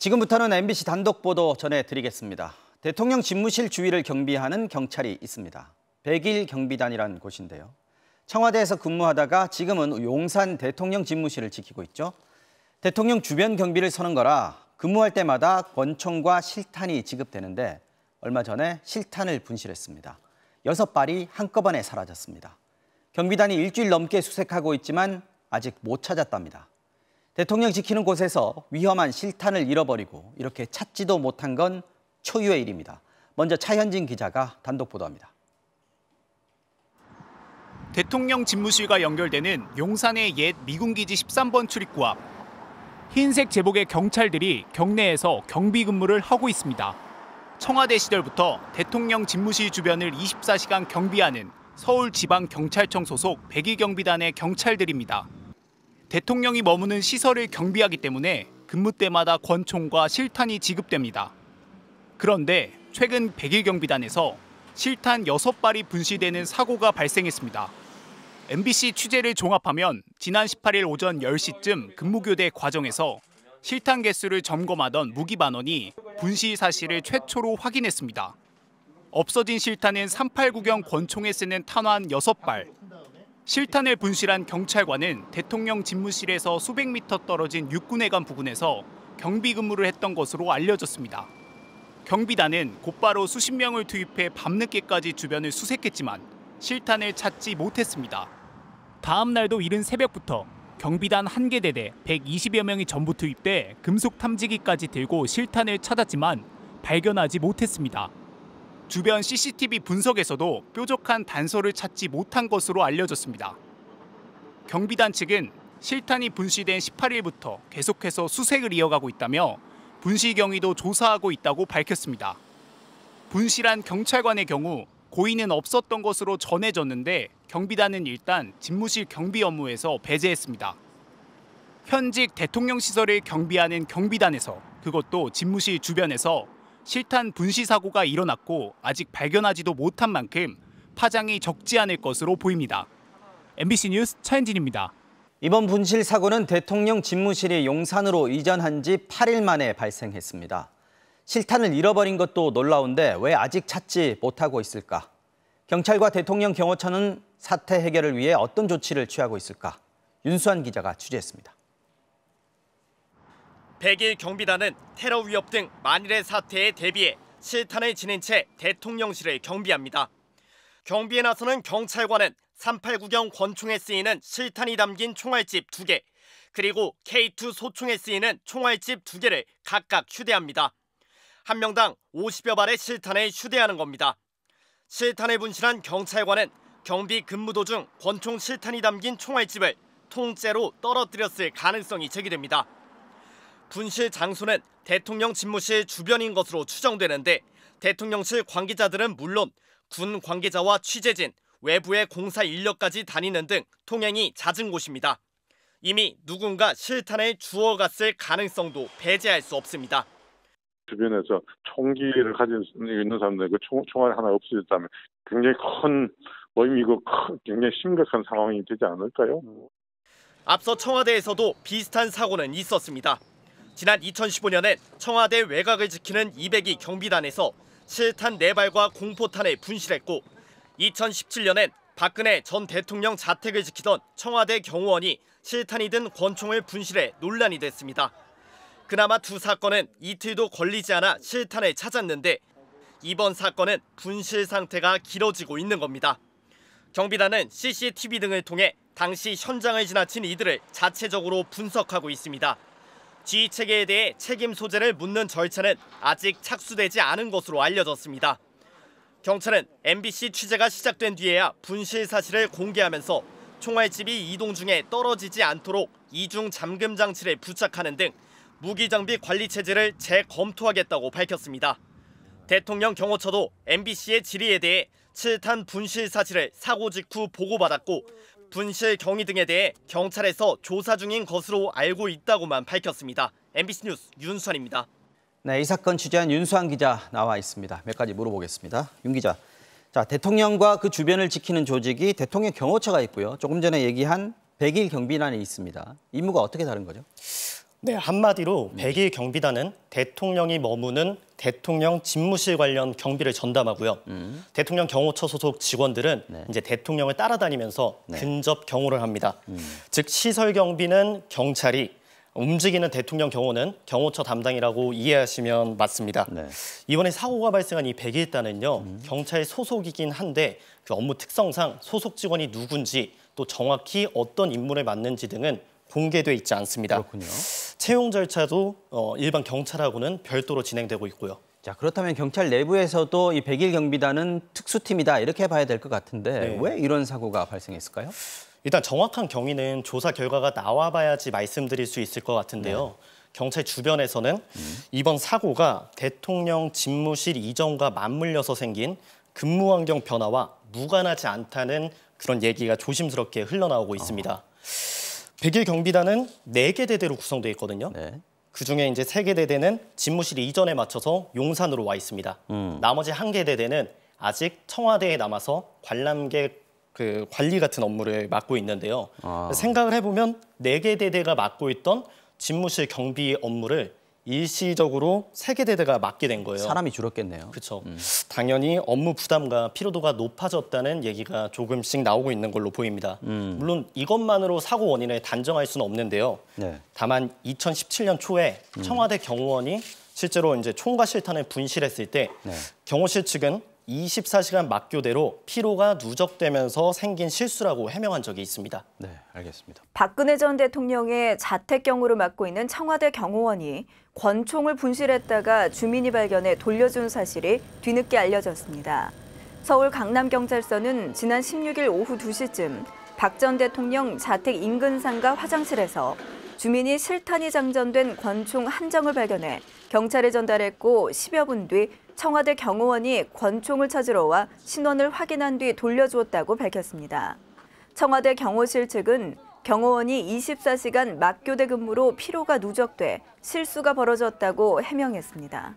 지금부터는 MBC 단독 보도 전해드리겠습니다. 대통령 집무실 주위를 경비하는 경찰이 있습니다. 100일 경비단이라는 곳인데요. 청와대에서 근무하다가 지금은 용산 대통령 집무실을 지키고 있죠. 대통령 주변 경비를 서는 거라 근무할 때마다 권총과 실탄이 지급되는데 얼마 전에 실탄을 분실했습니다. 6발이 한꺼번에 사라졌습니다. 경비단이 일주일 넘게 수색하고 있지만 아직 못 찾았답니다. 대통령 지키는 곳에서 위험한 실탄을 잃어버리고 이렇게 찾지도 못한 건 초유의 일입니다. 먼저 차현진 기자가 단독 보도합니다. 대통령 집무실과 연결되는 용산의 옛 미군기지 13번 출입구 앞. 흰색 제복의 경찰들이 경내에서 경비 근무를 하고 있습니다. 청와대 시절부터 대통령 집무실 주변을 24시간 경비하는 서울지방경찰청 소속 100일 경비단의 경찰들입니다. 대통령이 머무는 시설을 경비하기 때문에 근무 때마다 권총과 실탄이 지급됩니다. 그런데 최근 100일 경비단에서 실탄 6발이 분실되는 사고가 발생했습니다. MBC 취재를 종합하면 지난 18일 오전 10시쯤 근무교대 과정에서 실탄 개수를 점검하던 무기반원이 분실 사실을 최초로 확인했습니다. 없어진 실탄은 389경 권총에 쓰는 탄환 6발. 실탄을 분실한 경찰관은 대통령 집무실에서 수백 미터 떨어진 육군회관 부근에서 경비 근무를 했던 것으로 알려졌습니다. 경비단은 곧바로 수십 명을 투입해 밤늦게까지 주변을 수색했지만 실탄을 찾지 못했습니다. 다음 날도 이른 새벽부터 경비단 1개 대대 120여 명이 전부 투입돼 금속 탐지기까지 들고 실탄을 찾았지만 발견하지 못했습니다. 주변 CCTV 분석에서도 뾰족한 단서를 찾지 못한 것으로 알려졌습니다. 경비단 측은 실탄이 분실된 18일부터 계속해서 수색을 이어가고 있다며 분실 경위도 조사하고 있다고 밝혔습니다. 분실한 경찰관의 경우 고의는 없었던 것으로 전해졌는데 경비단은 일단 집무실 경비 업무에서 배제했습니다. 현직 대통령 시설을 경비하는 경비단에서 그것도 집무실 주변에서 실탄 분실 사고가 일어났고 아직 발견하지도 못한 만큼 파장이 적지 않을 것으로 보입니다. MBC 뉴스 차현진입니다. 이번 분실 사고는 대통령 집무실이 용산으로 이전한 지 8일 만에 발생했습니다. 실탄을 잃어버린 것도 놀라운데 왜 아직 찾지 못하고 있을까? 경찰과 대통령 경호처는 사태 해결을 위해 어떤 조치를 취하고 있을까? 윤수환 기자가 취재했습니다. 100일 경비단은 테러 위협 등 만일의 사태에 대비해 실탄을 지닌 채 대통령실을 경비합니다. 경비에 나서는 경찰관은 389경 권총에 쓰이는 실탄이 담긴 총알집 2개, 그리고 K2 소총에 쓰이는 총알집 2개를 각각 휴대합니다. 한 명당 50여 발의 실탄을 휴대하는 겁니다. 실탄을 분실한 경찰관은 경비 근무 도중 권총 실탄이 담긴 총알집을 통째로 떨어뜨렸을 가능성이 제기됩니다. 분실 장소는 대통령 집무실 주변인 것으로 추정되는데 대통령실 관계자들은 물론 군 관계자와 취재진, 외부의 공사 인력까지 다니는 등 통행이 잦은 곳입니다. 이미 누군가 실탄을 주워갔을 가능성도 배제할 수 없습니다. 주변에서 총기를 가지고 있는 사람들 그 총알이 하나 없어졌다면 굉장히 큰 의미고 굉장히 심각한 상황이 되지 않을까요? 앞서 청와대에서도 비슷한 사고는 있었습니다. 지난 2015년엔 청와대 외곽을 지키는 202 경비단에서 실탄 4발과 공포탄을 분실했고 2017년엔 박근혜 전 대통령 자택을 지키던 청와대 경호원이 실탄이 든 권총을 분실해 논란이 됐습니다. 그나마 두 사건은 이틀도 걸리지 않아 실탄을 찾았는데 이번 사건은 분실 상태가 길어지고 있는 겁니다. 경비단은 CCTV 등을 통해 당시 현장을 지나친 이들을 자체적으로 분석하고 있습니다. 지휘체계에 대해 책임 소재를 묻는 절차는 아직 착수되지 않은 것으로 알려졌습니다. 경찰은 MBC 취재가 시작된 뒤에야 분실 사실을 공개하면서 총알집이 이동 중에 떨어지지 않도록 이중 잠금 장치를 부착하는 등 무기 장비 관리 체제를 재검토하겠다고 밝혔습니다. 대통령 경호처도 MBC의 질의에 대해 실탄 분실 사실을 사고 직후 보고받았고 분실 경위 등에 대해 경찰에서 조사 중인 것으로 알고 있다고만 밝혔습니다. MBC 뉴스 윤수환입니다. 네, 이 사건 취재한 윤수환 기자 나와 있습니다. 몇 가지 물어보겠습니다. 윤 기자, 대통령과 그 주변을 지키는 조직이 대통령 경호처가 있고요. 조금 전에 얘기한 100일 경비단이 있습니다. 임무가 어떻게 다른 거죠? 네, 한마디로 100일 경비단은 대통령이 머무는 대통령 집무실 관련 경비를 전담하고요. 대통령 경호처 소속 직원들은 이제 대통령을 따라다니면서 근접 경호를 합니다. 즉 시설 경비는 경찰이, 움직이는 대통령 경호는 경호처 담당이라고 이해하시면 맞습니다. 네. 이번에 사고가 발생한 이 101단은요. 경찰 소속이긴 한데 그 업무 특성상 소속 직원이 누군지 또 정확히 어떤 임무를 맡는지 등은 공개돼 있지 않습니다. 그렇군요. 채용 절차도 일반 경찰하고는 별도로 진행되고 있고요. 자, 그렇다면 경찰 내부에서도 이 100일 경비단은 특수팀이다 이렇게 봐야 될 것 같은데 네. 왜 이런 사고가 발생했을까요? 일단 정확한 경위는 조사 결과가 나와봐야지 말씀드릴 수 있을 것 같은데요. 경찰 주변에서는 이번 사고가 대통령 집무실 이전과 맞물려서 생긴 근무 환경 변화와 무관하지 않다는 그런 얘기가 조심스럽게 흘러나오고 있습니다. 100일 경비단은 4개 대대로 구성되어 있거든요. 네. 그중에 이제 3개 대대는 집무실 이전에 맞춰서 용산으로 와 있습니다. 나머지 1개 대대는 아직 청와대에 남아서 관람객 그 관리 같은 업무를 맡고 있는데요. 생각을 해보면 4개 대대가 맡고 있던 집무실 경비 업무를 일시적으로 3개 대대가 맡게 된 거예요. 사람이 줄었겠네요. 그렇죠. 당연히 업무 부담과 피로도가 높아졌다는 얘기가 조금씩 나오고 있는 걸로 보입니다. 물론 이것만으로 사고 원인을 단정할 수는 없는데요. 네. 다만 2017년 초에 청와대 경호원이 실제로 이제 총과 실탄을 분실했을 때 경호실 측은 24시간 막교대로 피로가 누적되면서 생긴 실수라고 해명한 적이 있습니다. 네, 알겠습니다. 박근혜 전 대통령의 자택 경호를 맡고 있는 청와대 경호원이 권총을 분실했다가 주민이 발견해 돌려준 사실이 뒤늦게 알려졌습니다. 서울 강남경찰서는 지난 16일 오후 2시쯤 박 전 대통령 자택 인근 상가 화장실에서 주민이 실탄이 장전된 권총 한 정을 발견해 경찰에 전달했고 10여 분 뒤 청와대 경호원이 권총을 찾으러 와 신원을 확인한 뒤 돌려주었다고 밝혔습니다. 청와대 경호실 측은 경호원이 24시간 막교대 근무로 피로가 누적돼 실수가 벌어졌다고 해명했습니다.